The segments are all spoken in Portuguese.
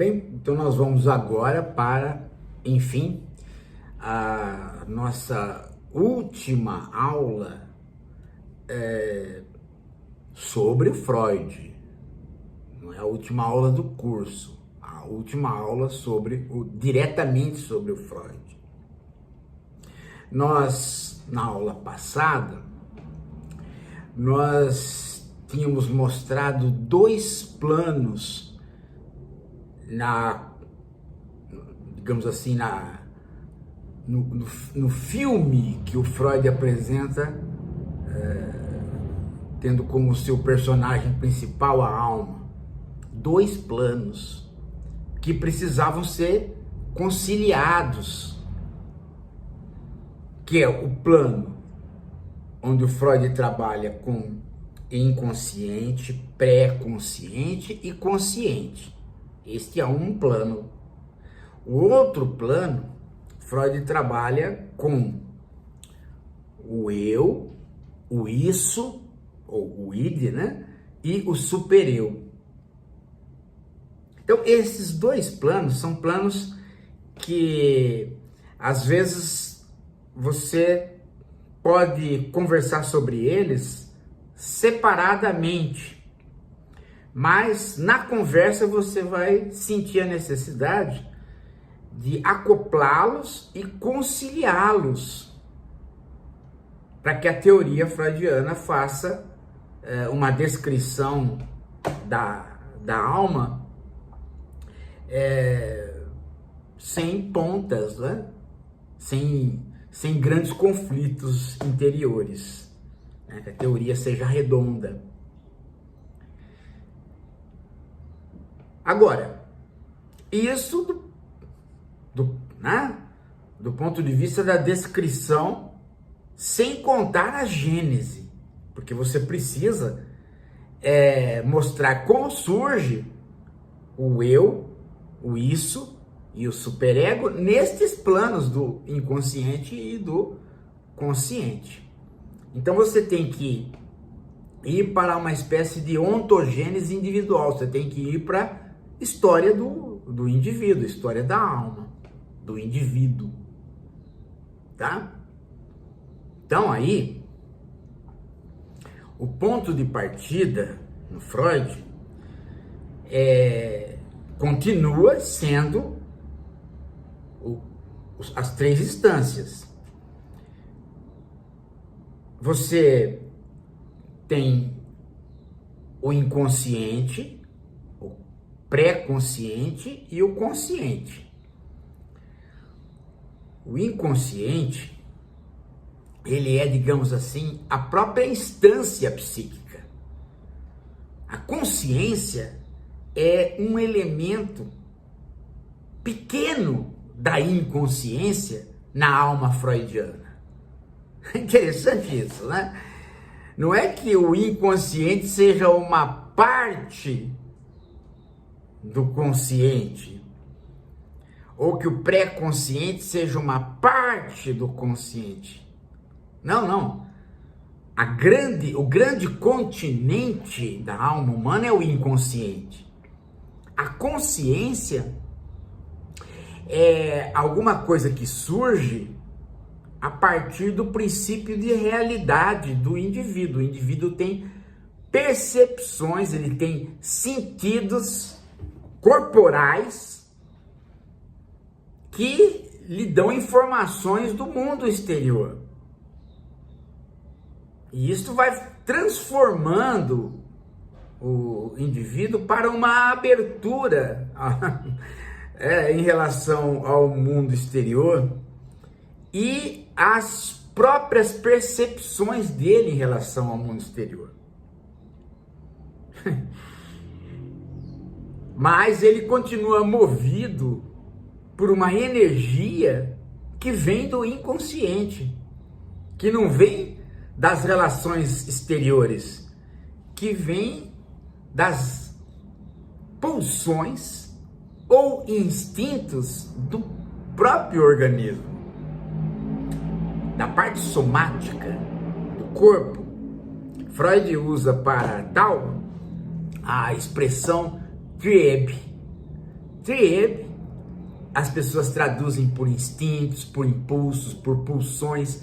Bem, então nós vamos agora para, enfim, a nossa última aula sobre Freud. Não é a última aula do curso, a última aula diretamente sobre o Freud. Nós, na aula passada, nós tínhamos mostrado dois planos digamos assim, no filme que o Freud apresenta, tendo como seu personagem principal a alma. Dois planos que precisavam ser conciliados, que é o plano onde o Freud trabalha com inconsciente, pré-consciente e consciente. Este é um plano. O outro plano, Freud trabalha com o eu, o isso, ou o id, né? E o supereu. Então, esses dois planos são planos que, às vezes, você pode conversar sobre eles separadamente. Mas na conversa você vai sentir a necessidade de acoplá-los e conciliá-los para que a teoria freudiana faça uma descrição da alma sem pontas, né? Sem grandes conflitos interiores, né? Que a teoria seja redonda. Agora, isso do ponto de vista da descrição, sem contar a gênese, porque você precisa mostrar como surge o eu, o isso e o superego nestes planos do inconsciente e do consciente. Então você tem que ir para uma espécie de ontogênese individual, você tem que ir para história do indivíduo, história da alma, do indivíduo, tá? Então aí, o ponto de partida no Freud continua sendo as três instâncias. Você tem o inconsciente, pré-consciente e o consciente. O inconsciente, ele é, digamos assim, a própria instância psíquica. A consciência é um elemento pequeno da inconsciência na alma freudiana. É interessante isso, né? Não é que o inconsciente seja uma parte do consciente, ou que o pré-consciente seja uma parte do consciente. Não. O grande continente da alma humana é o inconsciente. A consciência é alguma coisa que surge a partir do princípio de realidade do indivíduo. O indivíduo tem percepções, ele tem sentidos corporais que lhe dão informações do mundo exterior. E isso vai transformando o indivíduo para uma abertura em relação ao mundo exterior e as próprias percepções dele em relação ao mundo exterior. Mas ele continua movido por uma energia que vem do inconsciente, que não vem das relações exteriores, que vem das pulsões ou instintos do próprio organismo, da parte somática do corpo. Freud usa para tal a expressão Trieb. Trieb, as pessoas traduzem por instintos, por impulsos, por pulsões.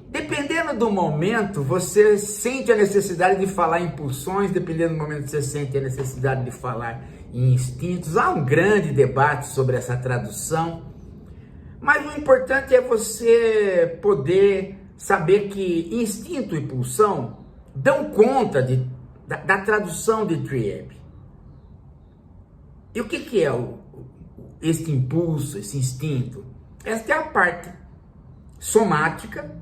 Dependendo do momento, você sente a necessidade de falar em pulsões, dependendo do momento, você sente a necessidade de falar em instintos. Há um grande debate sobre essa tradução, mas o importante é você poder saber que instinto e pulsão dão conta da tradução de Trieb. E o que é esse impulso, esse instinto? Esta é a parte somática,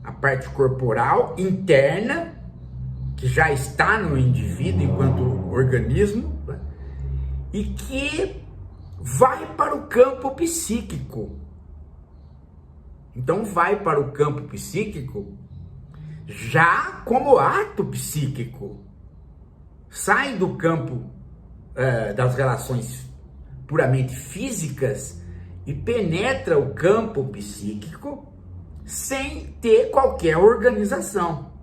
a parte corporal, interna, que já está no indivíduo enquanto organismo, né? E que vai para o campo psíquico. Então vai para o campo psíquico já como ato psíquico. Sai do campo das relações puramente físicas e penetra o campo psíquico sem ter qualquer organização.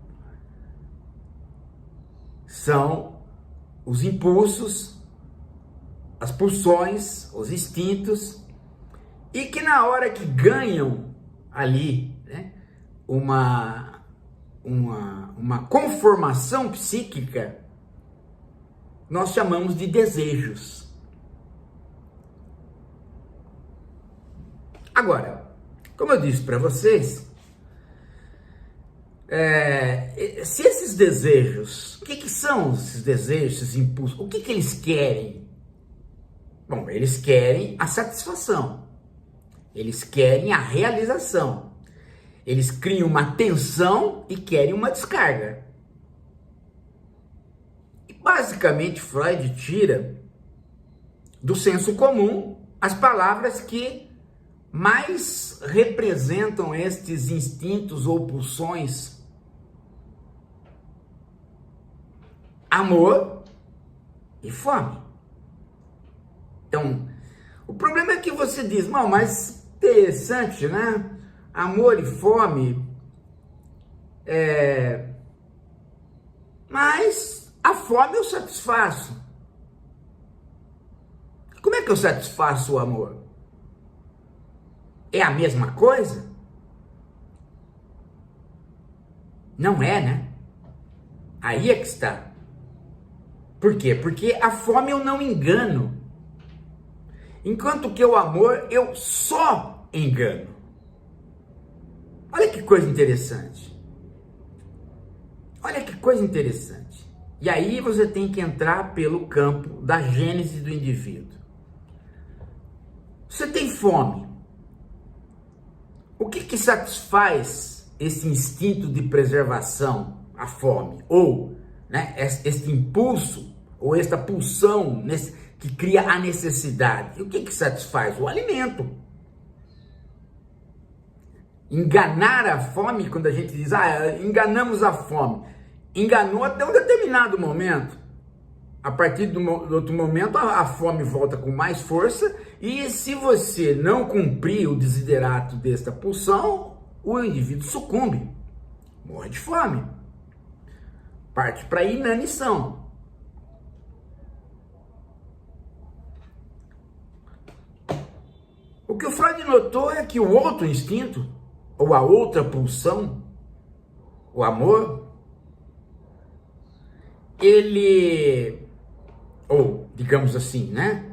São os impulsos, as pulsões, os instintos, e que na hora que ganham ali, né, uma conformação psíquica, nós chamamos de desejos. Agora, como eu disse para vocês, se esses desejos, o que são esses desejos, esses impulsos, o que eles querem? Bom, eles querem a satisfação, eles querem a realização, eles criam uma tensão e querem uma descarga. E basicamente Freud tira do senso comum as palavras que mais representam estes instintos ou pulsões: amor e fome. Então, o problema é que você diz, não, mas interessante, né? Amor e fome, mas a fome eu satisfaço. Como é que eu satisfaço o amor? É a mesma coisa? Não é, né? Aí é que está. Por quê? Porque a fome eu não engano. Enquanto que o amor eu só engano. Olha que coisa interessante. Olha que coisa interessante. E aí você tem que entrar pelo campo da gênese do indivíduo. Você tem fome. O que satisfaz esse instinto de preservação, a fome? Ou, né, este impulso, ou esta pulsão que cria a necessidade? E o que satisfaz? O alimento. Enganar a fome, quando a gente diz, enganamos a fome. Enganou até um determinado momento. A partir do outro momento, a fome volta com mais força, e se você não cumprir o desiderato desta pulsão, o indivíduo sucumbe, morre de fome, parte para a inanição. O que o Freud notou é que o outro instinto, ou a outra pulsão, o amor, ou digamos assim, né?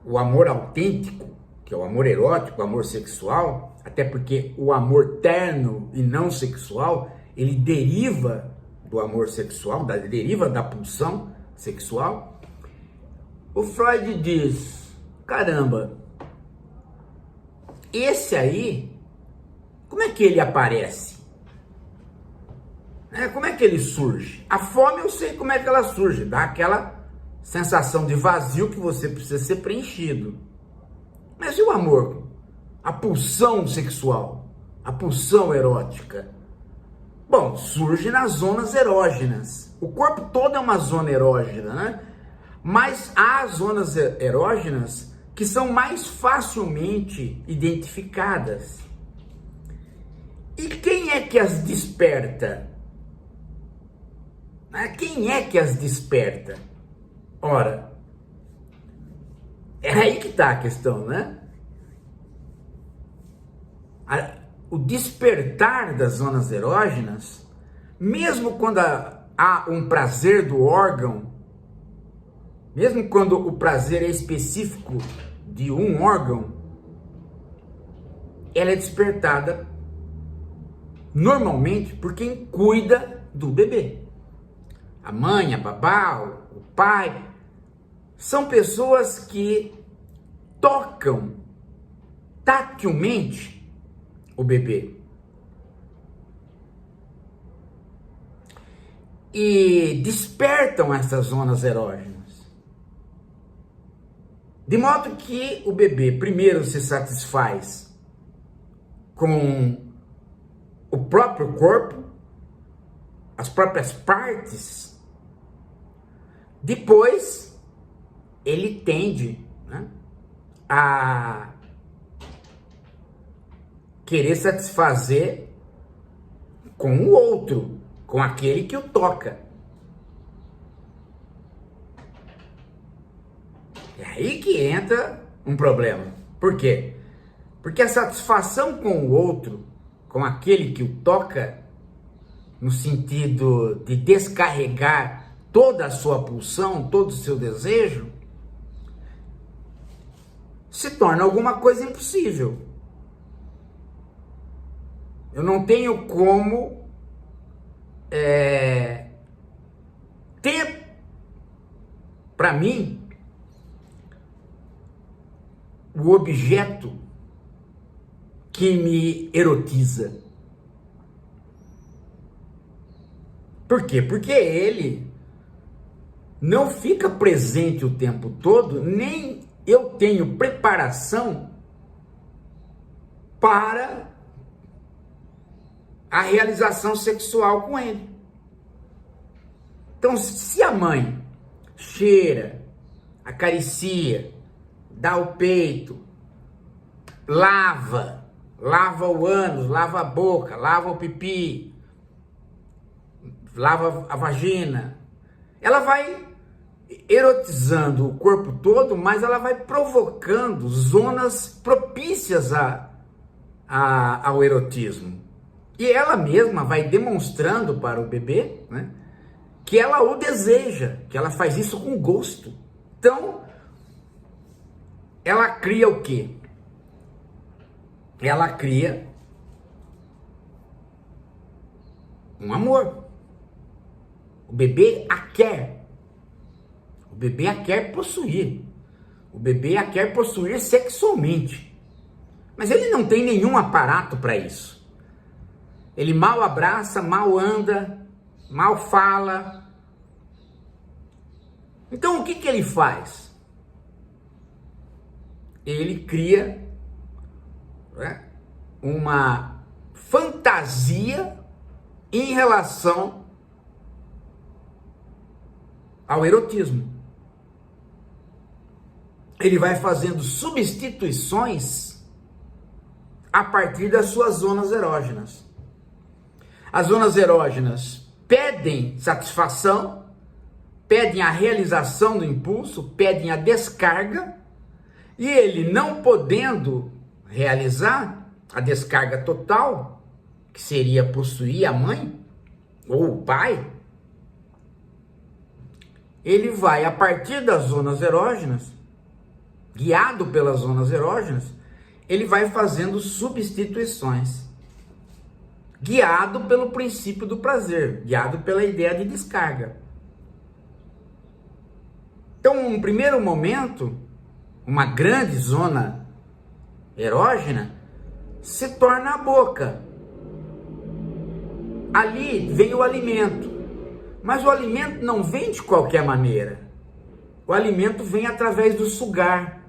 O amor autêntico, que é o amor erótico, o amor sexual, até porque o amor terno e não sexual, ele deriva do amor sexual, deriva da pulsão sexual. O Freud diz, caramba, esse aí, como é que ele aparece? Como é que ele surge? A fome eu sei como é que ela surge, dá aquela sensação de vazio que você precisa ser preenchido. Mas e o amor? A pulsão sexual, a pulsão erótica? Bom, surge nas zonas erógenas. O corpo todo é uma zona erógena, né? Mas há zonas erógenas que são mais facilmente identificadas. E quem é que as desperta? Quem é que as desperta? Ora, É aí que está a questão, né? O despertar das zonas erógenas, mesmo quando há um prazer do órgão, mesmo quando o prazer é específico de um órgão, ela é despertada normalmente por quem cuida do bebê. A mãe, a babá, o pai, são pessoas que tocam tatilmente o bebê e despertam essas zonas erógenas, de modo que o bebê primeiro se satisfaz com o próprio corpo, as próprias partes, depois ele tende, né, a querer satisfazer com o outro, com aquele que o toca. É aí que entra um problema. Por quê? Porque a satisfação com o outro, com aquele que o toca, no sentido de descarregar toda a sua pulsão, todo o seu desejo, se torna alguma coisa impossível. Eu não tenho como ter para mim o objeto que me erotiza. Por quê? Porque ele não fica presente o tempo todo, nem eu tenho preparação para a realização sexual com ele. Então, se a mãe cheira, acaricia, dá o peito, lava o ânus, lava a boca, lava o pipi, lava a vagina, ela vai erotizando o corpo todo, mas ela vai provocando zonas propícias ao erotismo. E ela mesma vai demonstrando para o bebê, né, que ela o deseja, que ela faz isso com gosto. Então, ela cria o quê? Ela cria um amor. O bebê a quer. O bebê a quer possuir. O bebê a quer possuir sexualmente. Mas ele não tem nenhum aparato para isso. Ele mal abraça, mal anda, mal fala. Então o que ele faz? Ele cria, né, uma fantasia em relação ao erotismo. Ele vai fazendo substituições a partir das suas zonas erógenas. As zonas erógenas pedem satisfação, pedem a realização do impulso, pedem a descarga, e ele, não podendo realizar a descarga total, que seria possuir a mãe ou o pai, ele vai, a partir das zonas erógenas, guiado pelas zonas erógenas, ele vai fazendo substituições, guiado pelo princípio do prazer, guiado pela ideia de descarga. Então, num primeiro momento, uma grande zona erógena se torna a boca. Ali vem o alimento, mas o alimento não vem de qualquer maneira. O alimento vem através do sugar.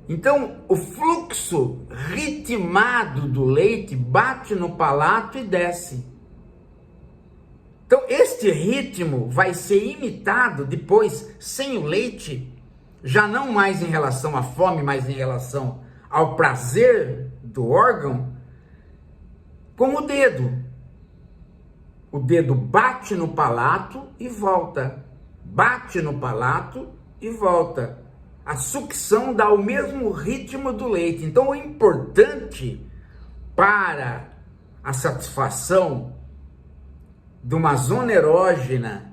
Então, o fluxo ritmado do leite bate no palato e desce. Então, este ritmo vai ser imitado depois, sem o leite, já não mais em relação à fome, mas em relação ao prazer do órgão, com o dedo. O dedo bate no palato e volta. Bate no palato e volta. a sucção dá o mesmo ritmo do leite. Então, o importante para a satisfação de uma zona erógena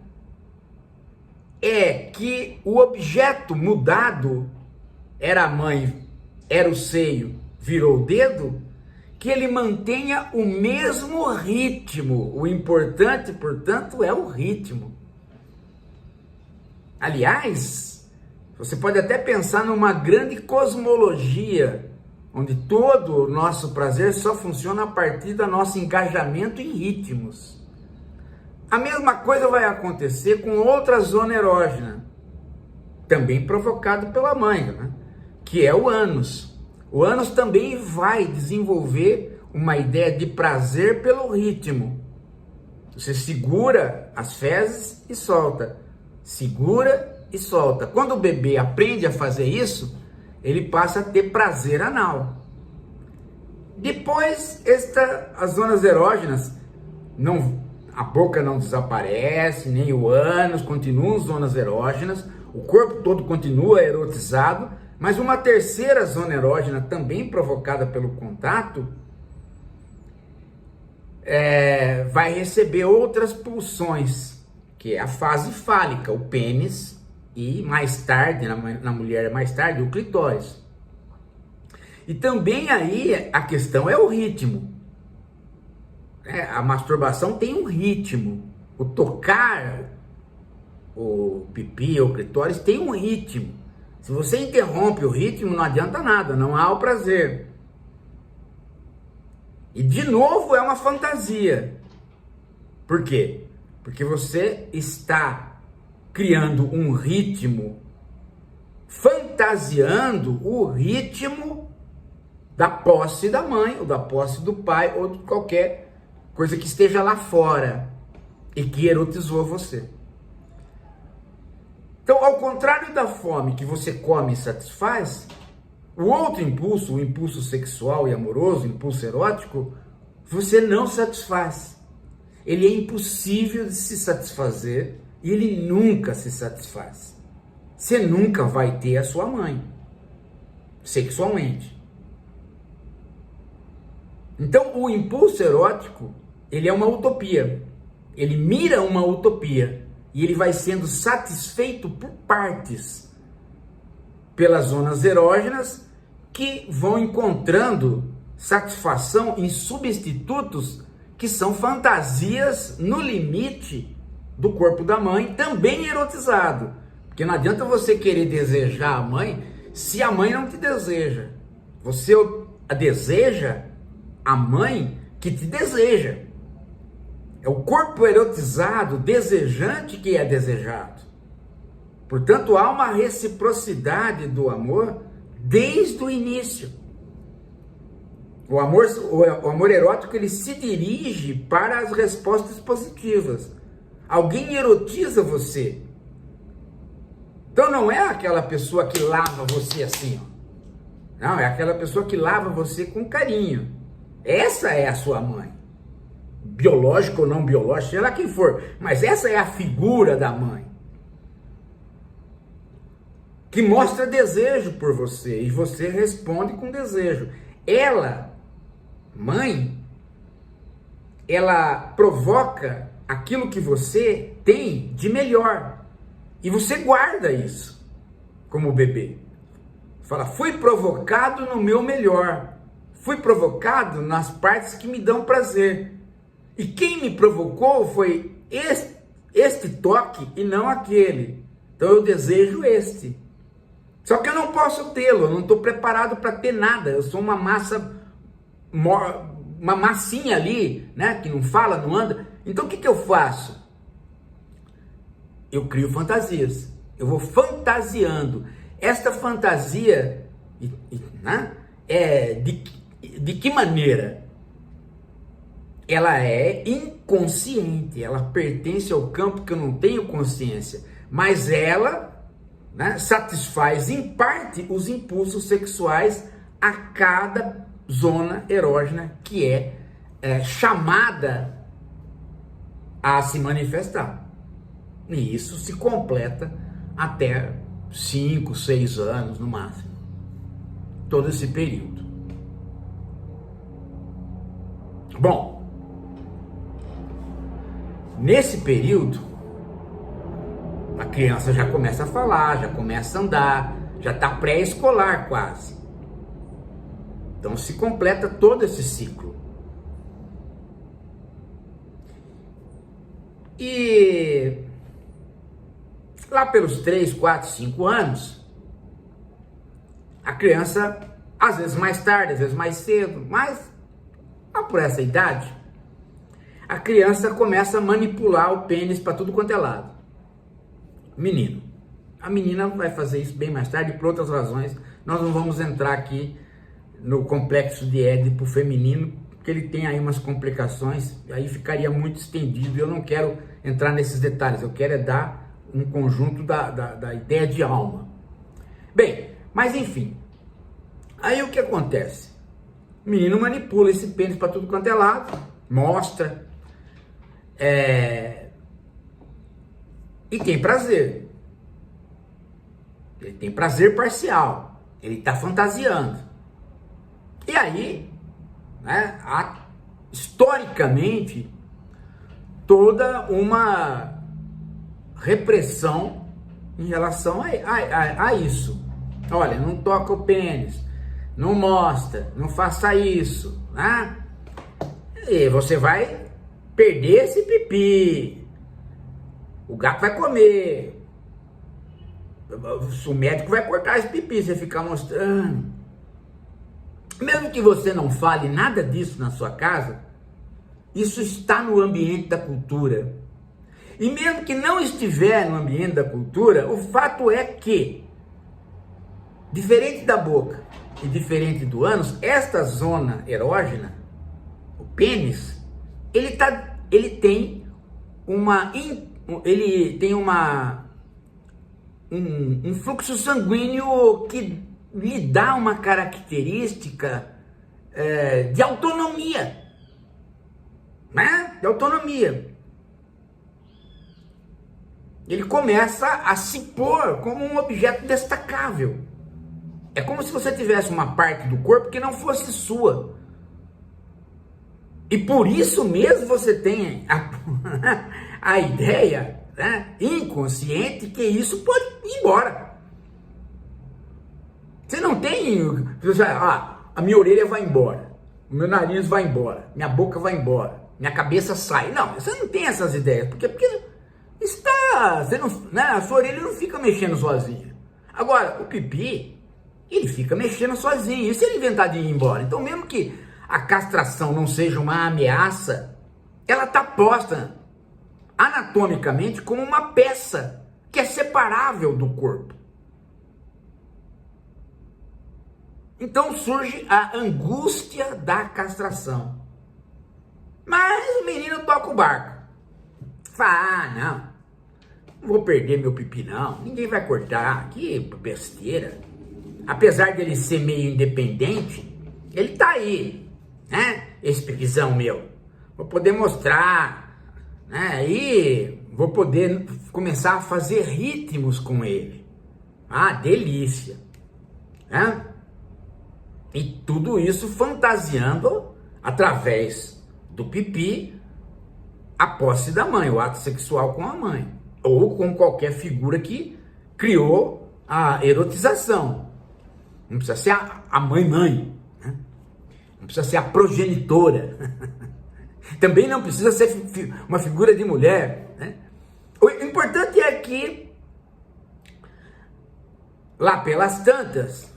é que o objeto mudado, era a mãe, era o seio, virou o dedo, que ele mantenha o mesmo ritmo. O importante, portanto, é o ritmo. Aliás, você pode até pensar numa grande cosmologia, onde todo o nosso prazer só funciona a partir do nosso engajamento em ritmos. A mesma coisa vai acontecer com outra zona erógena, também provocado pela mãe, né? Que é o ânus. O ânus também vai desenvolver uma ideia de prazer pelo ritmo. Você segura as fezes e solta. Segura e solta. Quando o bebê aprende a fazer isso, ele passa a ter prazer anal. Depois, as zonas erógenas, a boca não desaparece, nem o ânus, continuam zonas erógenas, o corpo todo continua erotizado, mas uma terceira zona erógena, também provocada pelo contato, vai receber outras pulsões, que é a fase fálica, o pênis, e mais tarde, na mulher mais tarde, o clitóris. E também aí a questão é o ritmo. A masturbação tem um ritmo. O tocar o pipi ou o clitóris tem um ritmo. Se você interrompe o ritmo, não adianta nada, não há o prazer. E de novo é uma fantasia. Por quê? Porque você está criando um ritmo, fantasiando o ritmo da posse da mãe, ou da posse do pai, ou de qualquer coisa que esteja lá fora e que erotizou você. Então, ao contrário da fome que você come e satisfaz, o outro impulso, o impulso sexual e amoroso, o impulso erótico, você não satisfaz. Ele é impossível de se satisfazer e ele nunca se satisfaz. Você nunca vai ter a sua mãe, sexualmente. Então, o impulso erótico, ele é uma utopia. Ele mira uma utopia. E ele vai sendo satisfeito por partes, pelas zonas erógenas, que vão encontrando satisfação em substitutos que são fantasias no limite do corpo da mãe, também erotizado. Porque não adianta você querer desejar a mãe se a mãe não te deseja. Você a deseja a mãe que te deseja. É o corpo erotizado, desejante, que é desejado. Portanto, há uma reciprocidade do amor desde o início. O amor erótico, ele se dirige para as respostas positivas. Alguém erotiza você. Então não é aquela pessoa que lava você assim, ó. Não, é aquela pessoa que lava você com carinho. Essa é a sua mãe. Biológico ou não biológico, sei lá quem for, mas essa é a figura da mãe, que mostra desejo por você, e você responde com desejo. Ela, mãe, ela provoca aquilo que você tem de melhor, e você guarda isso, como bebê. Fala, fui provocado no meu melhor, fui provocado nas partes que me dão prazer. E quem me provocou foi este toque e não aquele. Então eu desejo este. Só que eu não posso tê-lo, eu não estou preparado para ter nada. Eu sou uma massinha ali, né? Que não fala, não anda. Então o que eu faço? Eu crio fantasias. Eu vou fantasiando. Esta fantasia, né? De que maneira? Ela é inconsciente, ela pertence ao campo que eu não tenho consciência, mas ela, né, satisfaz em parte os impulsos sexuais a cada zona erógena que é chamada a se manifestar. E isso se completa até 5, 6 anos no máximo. Todo esse período. Bom, nesse período, a criança já começa a falar, já começa a andar, já está pré-escolar quase. Então se completa todo esse ciclo. E lá pelos 3, 4, 5 anos, a criança, às vezes mais tarde, às vezes mais cedo, mas lá por essa idade, a criança começa a manipular o pênis para tudo quanto é lado. Menino. A menina vai fazer isso bem mais tarde por outras razões. Nós não vamos entrar aqui no complexo de Édipo feminino, porque ele tem aí umas complicações, aí ficaria muito estendido. Eu não quero entrar nesses detalhes, eu quero é dar um conjunto da ideia de alma. Bem, mas enfim, aí o que acontece? O menino manipula esse pênis para tudo quanto é lado, mostra, e tem prazer. Ele tem prazer parcial, ele está fantasiando. E aí, né, há historicamente toda uma repressão em relação a isso. Olha, não toca o pênis, não mostra, não faça isso, né? E você vai perder esse pipi, o gato vai comer, o médico vai cortar esse pipi, você ficar mostrando. Mesmo que você não fale nada disso na sua casa, isso está no ambiente da cultura. E mesmo que não estiver no ambiente da cultura, o fato é que, diferente da boca e diferente do ânus, esta zona erógena, o pênis, ele tem um fluxo sanguíneo que lhe dá uma característica de autonomia, né? De autonomia. Ele começa a se pôr como um objeto destacável. É como se você tivesse uma parte do corpo que não fosse sua. E por isso mesmo você tem a ideia, né, inconsciente, que isso pode ir embora. Você não tem, a minha orelha vai embora, o meu nariz vai embora, minha boca vai embora, minha cabeça sai. Não, você não tem essas ideias, porque você não, né, a sua orelha não fica mexendo sozinha. Agora, o pipi, ele fica mexendo sozinho, e se ele inventar de ir embora? Então, mesmo que a castração não seja uma ameaça, ela está posta anatomicamente como uma peça que é separável do corpo. Então surge a angústia da castração. Mas o menino toca o barco. Fala, não vou perder meu pipi não, ninguém vai cortar, que besteira. Apesar dele ser meio independente, ele tá aí, né? Esse pipizão meu. Vou poder mostrar, né? E vou poder começar a fazer ritmos com ele. Ah, delícia, né? E tudo isso fantasiando, através do pipi, a posse da mãe, o ato sexual com a mãe, ou com qualquer figura que criou a erotização. Não precisa ser a mãe, né? Não precisa ser a progenitora, também não precisa ser uma figura de mulher, né? O importante é que, lá pelas tantas,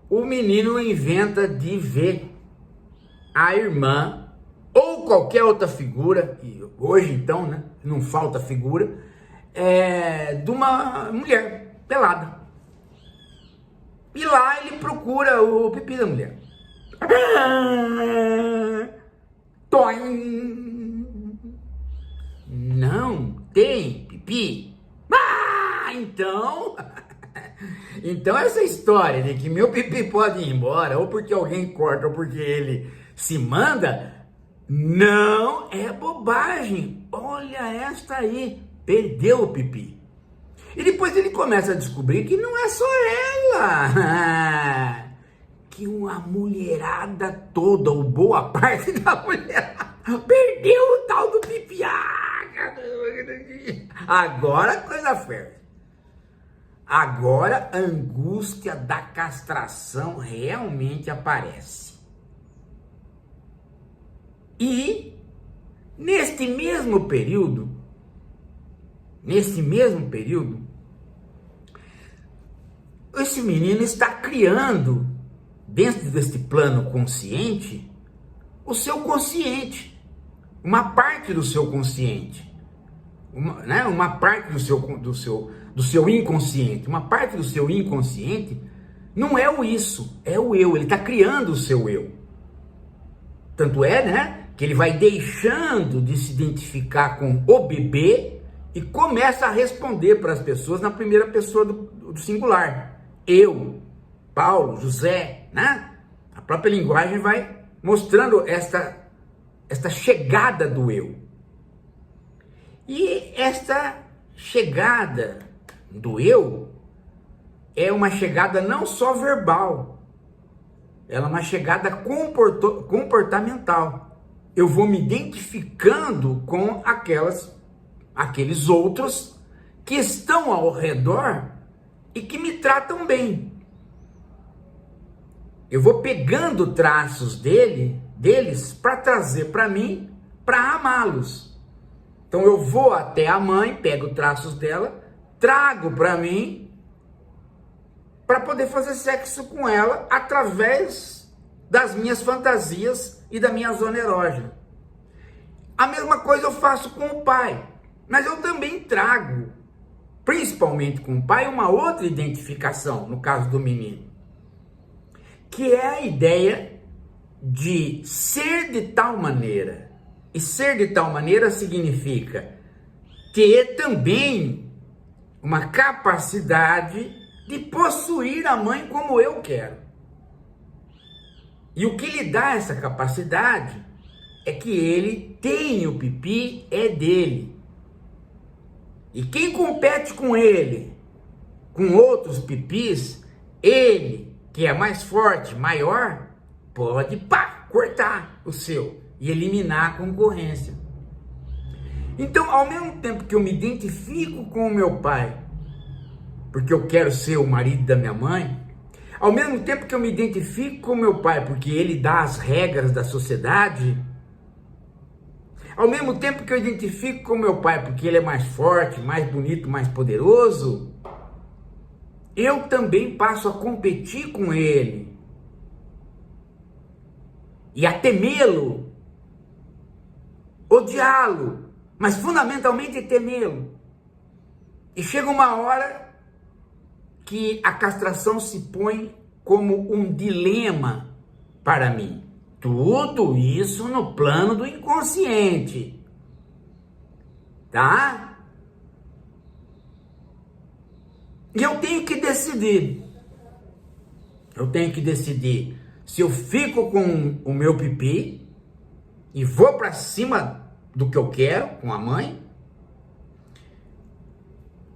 o menino inventa de ver a irmã ou qualquer outra figura, e hoje então, né, não falta figura, de uma mulher pelada. E lá ele procura o pipi da mulher. Toim! Não tem pipi. Então... Então essa história de que meu pipi pode ir embora, ou porque alguém corta, ou porque ele se manda, não é bobagem. Olha esta aí, perdeu o pipi. E depois ele começa a descobrir que não é só ela, que uma mulherada toda, ou boa parte da mulherada, perdeu o tal do pipiá. Agora a coisa ferve. Agora a angústia da castração realmente aparece. E neste mesmo período, esse menino está criando, dentro deste plano consciente, o seu consciente, uma parte do seu consciente, uma parte do seu inconsciente. Uma parte do seu inconsciente não é o isso, é o eu. Ele está criando o seu eu. Tanto é, que ele vai deixando de se identificar com o bebê e começa a responder para as pessoas na primeira pessoa do singular. Eu, Paulo, José, né? A própria linguagem vai mostrando esta chegada do eu. E esta chegada do eu é uma chegada não só verbal, ela é uma chegada comportamental. Eu vou me identificando com aqueles outros que estão ao redor e que me tratam bem. Eu vou pegando traços deles para trazer para mim, para amá-los. Então eu vou até a mãe, pego traços dela, trago para mim, para poder fazer sexo com ela através das minhas fantasias e da minha zona erógena. A mesma coisa eu faço com o pai, mas eu também trago, principalmente com o pai, uma outra identificação, no caso do menino, que é a ideia de ser de tal maneira. E ser de tal maneira significa ter também uma capacidade de possuir a mãe como eu quero. E o que lhe dá essa capacidade é que ele tem o pipi, é dele. E quem compete com ele, com outros pipis, ele, que é mais forte, maior, pode cortar o seu e eliminar a concorrência. Então, ao mesmo tempo que eu me identifico com o meu pai, porque eu quero ser o marido da minha mãe, ao mesmo tempo que eu me identifico com o meu pai, porque ele dá as regras da sociedade, ao mesmo tempo que eu identifico com o meu pai, porque ele é mais forte, mais bonito, mais poderoso, eu também passo a competir com ele e a temê-lo, odiá-lo, mas fundamentalmente temê-lo. E chega uma hora que a castração se põe como um dilema para mim. Tudo isso no plano do inconsciente, tá? E eu tenho que decidir. Se eu fico com o meu pipi e vou para cima do que eu quero com a mãe,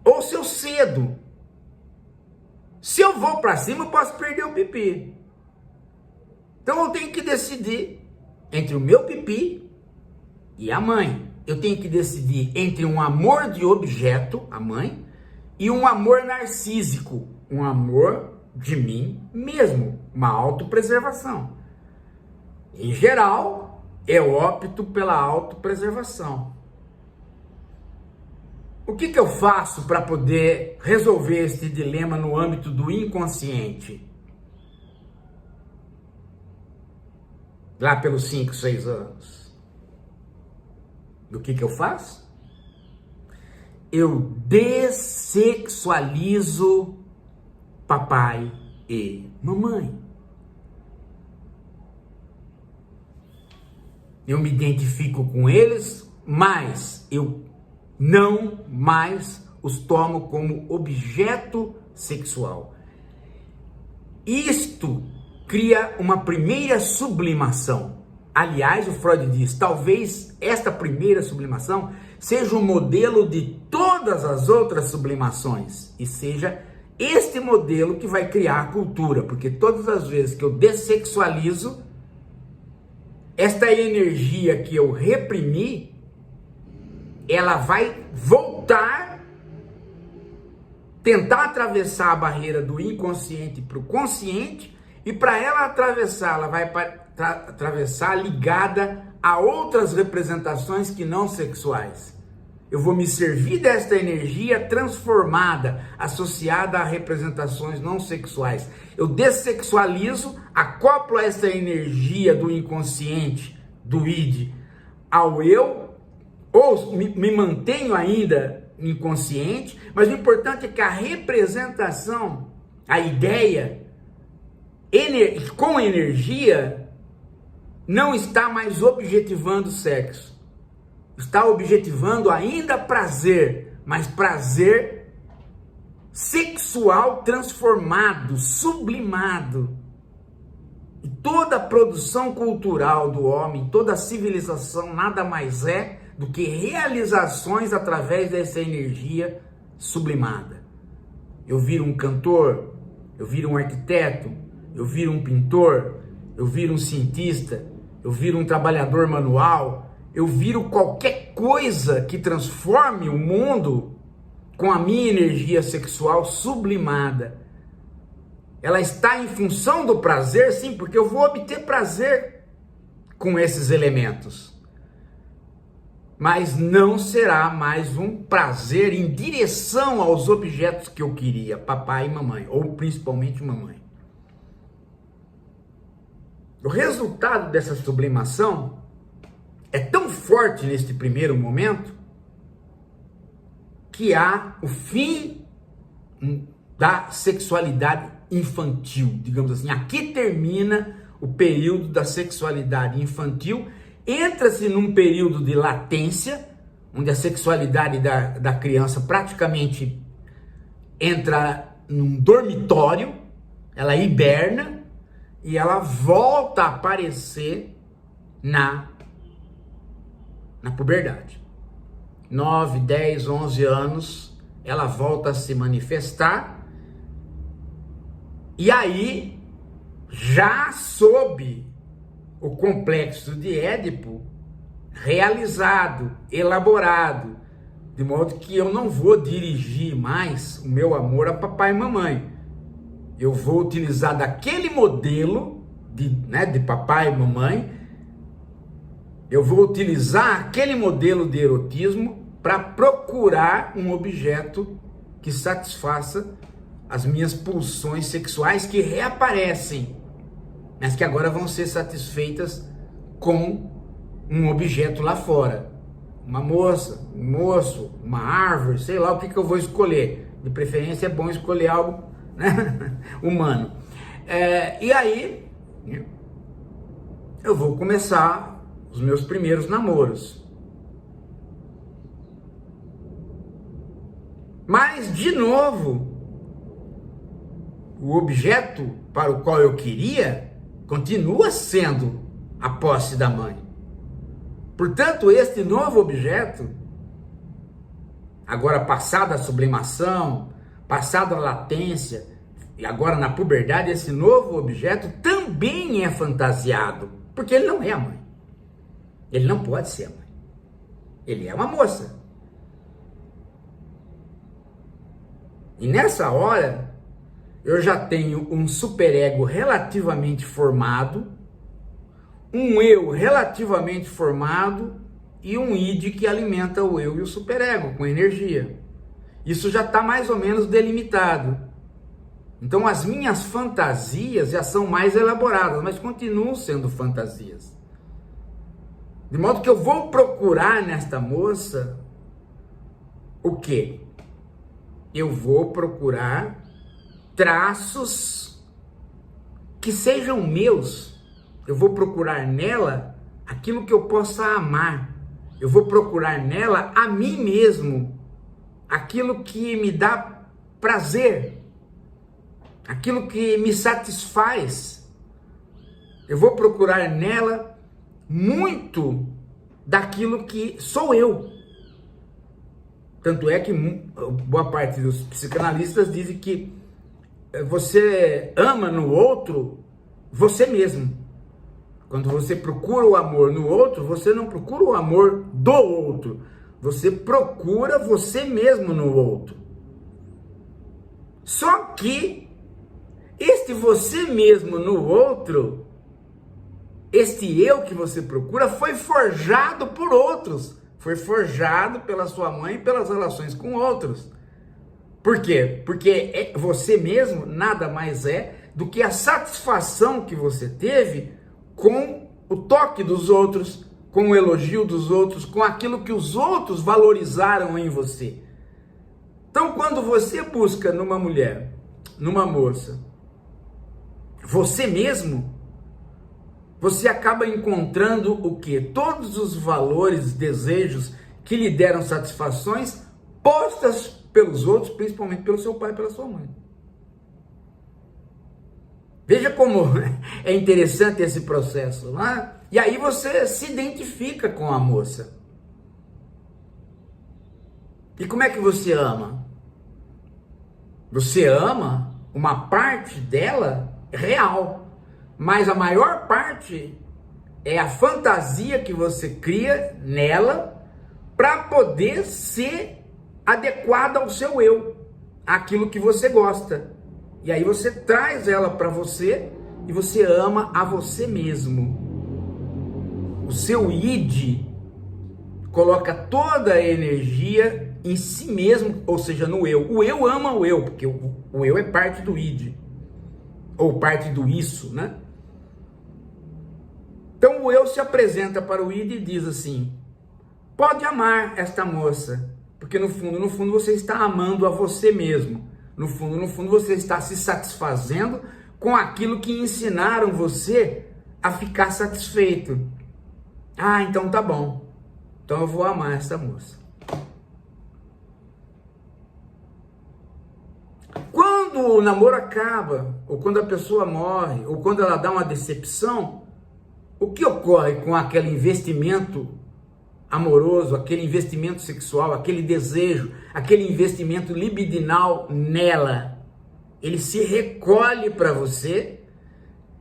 ou se eu cedo. Se eu vou para cima, eu posso perder o pipi. Então eu tenho que decidir entre o meu pipi e a mãe. Eu tenho que decidir entre um amor de objeto, a mãe, e um amor narcísico, um amor de mim mesmo, uma autopreservação. Em geral, eu opto pela autopreservação. O que eu faço para poder resolver este dilema no âmbito do inconsciente? Lá pelos 5, 6 anos. O que eu faço? Eu dessexualizo papai e mamãe. Eu me identifico com eles, mas eu não mais os tomo como objeto sexual. Isto cria uma primeira sublimação. Aliás, o Freud diz, talvez esta primeira sublimação seja um modelo de todas as outras sublimações e seja este modelo que vai criar a cultura, porque todas as vezes que eu dessexualizo, esta energia que eu reprimi, ela vai voltar, tentar atravessar a barreira do inconsciente para o consciente, e para ela atravessar, ela vai atravessar ligada a outras representações que não sexuais. Eu vou me servir desta energia transformada, associada a representações não sexuais. Eu dessexualizo, acoplo essa energia do inconsciente, do id, ao eu, ou me mantenho ainda inconsciente, mas o importante é que a representação, a ideia, com energia, não está mais objetivando o sexo. Está objetivando ainda prazer, mas prazer sexual transformado, sublimado. E toda a produção cultural do homem, toda a civilização nada mais é do que realizações através dessa energia sublimada. Eu viro um cantor, eu viro um arquiteto, eu viro um pintor, eu viro um cientista, eu viro um trabalhador manual, eu viro qualquer coisa que transforme o mundo com a minha energia sexual sublimada. Ela está em função do prazer, sim, porque eu vou obter prazer com esses elementos. Mas não será mais um prazer em direção aos objetos que eu queria, papai e mamãe, ou principalmente mamãe. O resultado dessa sublimação é tão forte neste primeiro momento que há o fim da sexualidade infantil, digamos assim. Aqui termina o período da sexualidade infantil, entra-se num período de latência, onde a sexualidade da criança praticamente entra num dormitório, ela hiberna e ela volta a aparecer na puberdade. 9, 10, 11 anos, ela volta a se manifestar, e aí, já sob o complexo de Édipo, realizado, elaborado, de modo que eu não vou dirigir mais o meu amor a papai e mamãe. Eu vou utilizar daquele modelo de papai e mamãe, eu vou utilizar aquele modelo de erotismo para procurar um objeto que satisfaça as minhas pulsões sexuais que reaparecem, mas que agora vão ser satisfeitas com um objeto lá fora. Uma moça, um moço, uma árvore, sei lá o que eu vou escolher. De preferência é bom escolher algo, né, humano. E aí eu vou começar os meus primeiros namoros. Mas, de novo, o objeto para o qual eu queria continua sendo a posse da mãe. Portanto, este novo objeto, agora passada a sublimação, passada a latência, e agora na puberdade, esse novo objeto também é fantasiado, porque ele não é a mãe. Ele não pode ser a mãe. Ele é uma moça. E nessa hora, eu já tenho um superego relativamente formado, um eu relativamente formado e um id que alimenta o eu e o superego com energia. Isso já está mais ou menos delimitado. Então as minhas fantasias já são mais elaboradas, mas continuam sendo fantasias. De modo que eu vou procurar nesta moça o quê? Eu vou procurar traços que sejam meus. Eu vou procurar nela aquilo que eu possa amar. Eu vou procurar nela a mim mesmo, aquilo que me dá prazer, aquilo que me satisfaz. Eu vou procurar nela muito daquilo que sou eu. Tanto é que boa parte dos psicanalistas dizem que você ama no outro você mesmo. Quando você procura o amor no outro, você não procura o amor do outro. Você procura você mesmo no outro. Só que este você mesmo no outro, este eu que você procura, foi forjado por outros. Foi forjado pela sua mãe e pelas relações com outros. Por quê? Porque você mesmo nada mais é do que a satisfação que você teve com o toque dos outros, com o elogio dos outros, com aquilo que os outros valorizaram em você. Então, quando você busca numa mulher, numa moça, você mesmo, você acaba encontrando o quê? Todos os valores, desejos que lhe deram satisfações postas pelos outros, principalmente pelo seu pai e pela sua mãe. Veja como é interessante esse processo, né? E aí você se identifica com a moça. E como é que você ama? Você ama uma parte dela real, mas a maior parte é a fantasia que você cria nela para poder ser adequada ao seu eu, aquilo que você gosta. E aí você traz ela para você e você ama a você mesmo. O seu id coloca toda a energia em si mesmo, ou seja, no eu. O eu ama o eu, porque o eu é parte do id, ou parte do isso, né? Então o eu se apresenta para o id e diz assim: pode amar esta moça, porque no fundo você está amando a você mesmo. No fundo você está se satisfazendo com aquilo que ensinaram você a ficar satisfeito. Ah, então tá bom. Então eu vou amar essa moça. Quando o namoro acaba, ou quando a pessoa morre, ou quando ela dá uma decepção, o que ocorre com aquele investimento amoroso, aquele investimento sexual, aquele desejo, aquele investimento libidinal nela? Ele se recolhe para você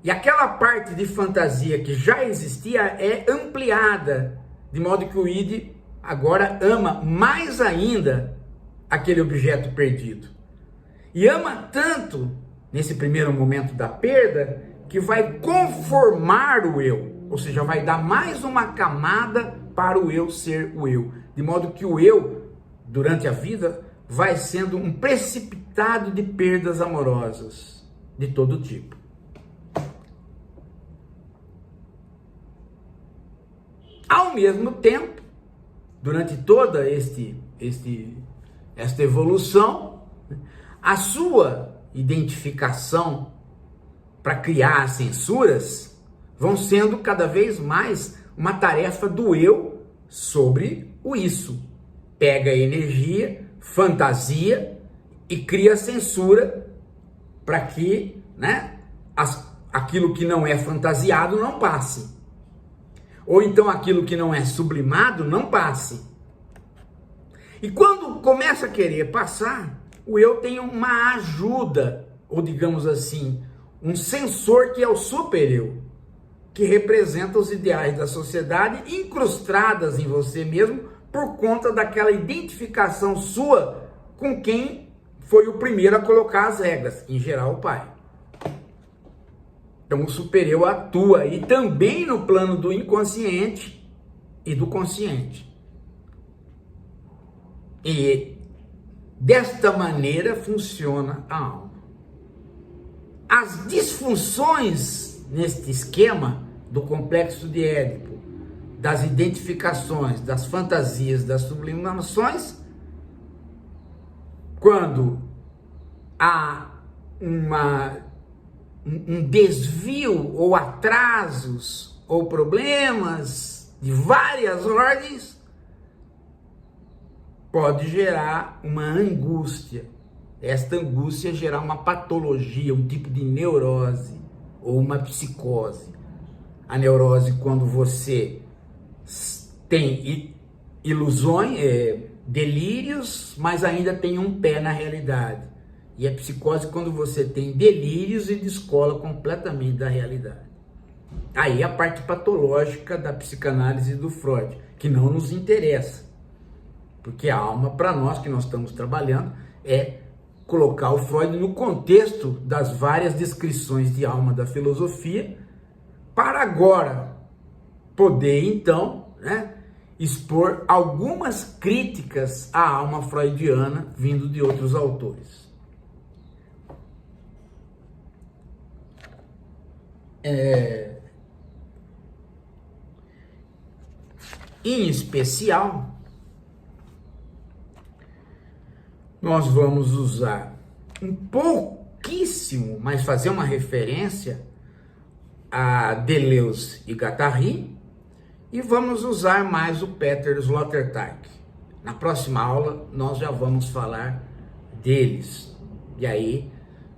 e aquela parte de fantasia que já existia é ampliada, de modo que o id agora ama mais ainda aquele objeto perdido. E ama tanto nesse primeiro momento da perda que vai conformar o eu, ou seja, vai dar mais uma camada para o eu ser o eu, de modo que o eu, durante a vida, vai sendo um precipitado de perdas amorosas de todo tipo. Ao mesmo tempo, durante toda esta evolução, a sua identificação para criar as censuras vão sendo cada vez mais uma tarefa do eu sobre o isso. Pega a energia, fantasia e cria censura para que, né, aquilo que não é fantasiado não passe. Ou então aquilo que não é sublimado não passe. E quando começa a querer passar, o eu tem uma ajuda, ou digamos assim, um sensor que é o super-eu, que representa os ideais da sociedade incrustadas em você mesmo por conta daquela identificação sua com quem foi o primeiro a colocar as regras, em geral o pai. Então o super-eu atua e também no plano do inconsciente e do consciente. E desta maneira funciona a alma. As disfunções neste esquema do complexo de Édipo, das identificações, das fantasias, das sublimações, quando há um desvio ou atrasos ou problemas de várias ordens, pode gerar uma angústia. Esta angústia gerar uma patologia, um tipo de neurose ou uma psicose. a neurose quando você tem ilusões, delírios, mas ainda tem um pé na realidade. E a psicose quando você tem delírios e descola completamente da realidade. Aí a parte patológica da psicanálise do Freud, que não nos interessa. Porque a alma, para nós que nós estamos trabalhando, é colocar o Freud no contexto das várias descrições de alma da filosofia, para agora poder então, né, expor algumas críticas à alma freudiana vindo de outros autores. Em especial, nós vamos usar um pouquíssimo, mas fazer uma referência a Deleuze e Guattari, e vamos usar mais o Peter Sloterdijk. Na próxima aula nós já vamos falar deles, e aí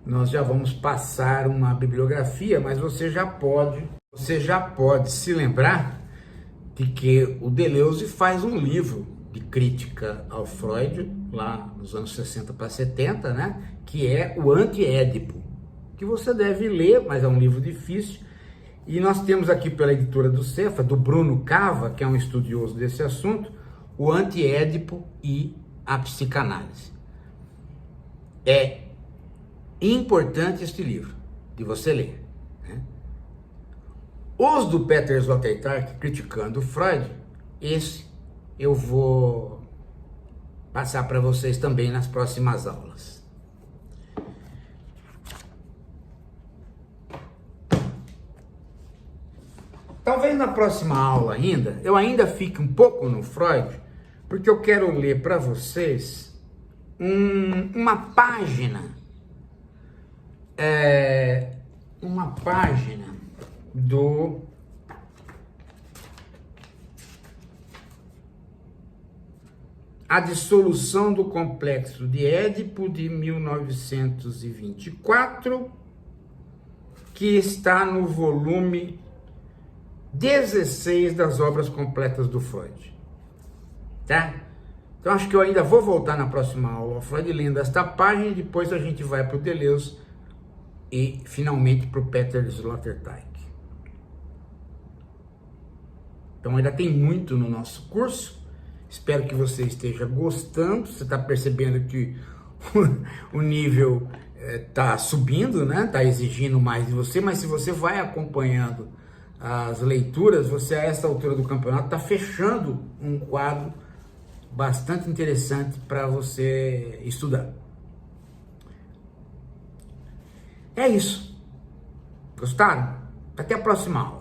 nós já vamos passar uma bibliografia, mas você já pode se lembrar de que o Deleuze faz um livro de crítica ao Freud, lá nos anos 60 para 70, né? Que é o Anti-Édipo, que você deve ler, mas é um livro difícil. E nós temos aqui pela editora do Cefa, do Bruno Cava, que é um estudioso desse assunto, o Anti-Édipo e a psicanálise. É importante este livro, de você ler, né? Os do Peter Sloterdijk, criticando o Freud, esse eu vou passar para vocês também nas próximas aulas. Talvez na próxima aula eu ainda fique um pouco no Freud, porque eu quero ler para vocês uma página do A Dissolução do Complexo de Édipo, de 1924, que está no volume 16 das obras completas do Freud, tá? Então acho que eu ainda vou voltar na próxima aula ao Freud lendo esta página, e depois a gente vai para o Deleuze e finalmente para o Peter Sloterdijk. Então ainda tem muito no nosso curso. Espero que você esteja gostando. Você está percebendo que o nível está subindo, né? Está exigindo mais de você, mas se você vai acompanhando as leituras, você a esta altura do campeonato está fechando um quadro bastante interessante para você estudar. É isso. Gostaram? Até a próxima aula.